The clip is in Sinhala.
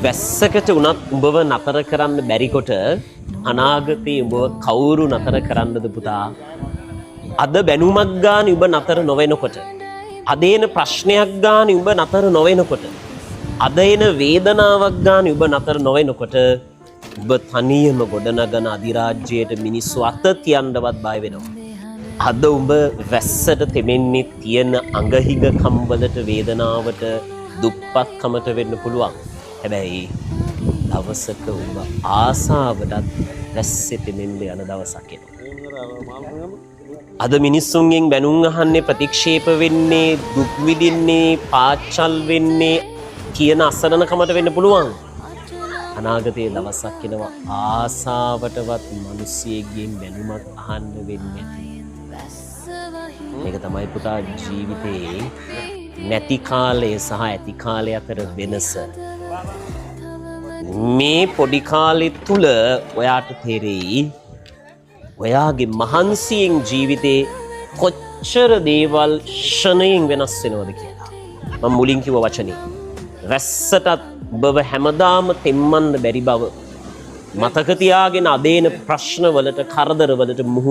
වැස්සකට උනත් උඹව නතර කරන්න බැරි කොට අනාගතේ උඹව කවුරු නතර කරන්නද පුතා? අද බැනුමක් ගානේ උඹ නතර නොවෙනකොට, අද එන ප්‍රශ්නයක් ගානේ උඹ නතර නොවෙනකොට, අද එන වේදනාවක් ගානේ උඹ නතර නොවෙනකොට උඹ තනියම ගොඩනගන අධිරාජ්‍යයට මිනිස්සු අත තියන්නවත් බය වෙනවා. අද උඹ වැස්සට තෙමෙන්නේ තියෙන අඟහිග කම්වලට, වේදනාවට, දුප්පත්කමට වෙන්න පුළුවන්. හැබැයි දවසක උඹ ආසාවටත් වැස්සේ තෙමෙන්න යන දවසක් එනවා. අද මිනිස්සුන්ගෙන් බැනුම් අහන්නේ, ප්‍රතික්ෂේප වෙන්නේ, දුක් විඳින්නේ, පාච්චල් වෙන්නේ කියන අසරණකමට වෙන්න පුළුවන්. අනාගතයේ දවසක් එනවා ආසාවටවත් මිනිස්සෙක්ගෙන් බැනුමක් අහන්න වෙන්නේ නැති. මේක තමයි පුතා ජීවිතේ නැති කාලය සහ ඇති කාලය අතර වෙනස. මේ පොඩි කාලෙ තුල ඔයාට තේරෙයි ඔයාගේ මහන්සියෙන් ජීවිතේ කොච්චර දේවල් ෂණයෙන් වෙනස් වෙනවද කියලා. මම මුලින් කිව්ව වචනේ වැස්සටත් ඔබව හැමදාම තෙම්මන්න බැරි බව මතක තියාගෙන අදේන ප්‍රශ්නවලට, කරදරවලට මුහුණ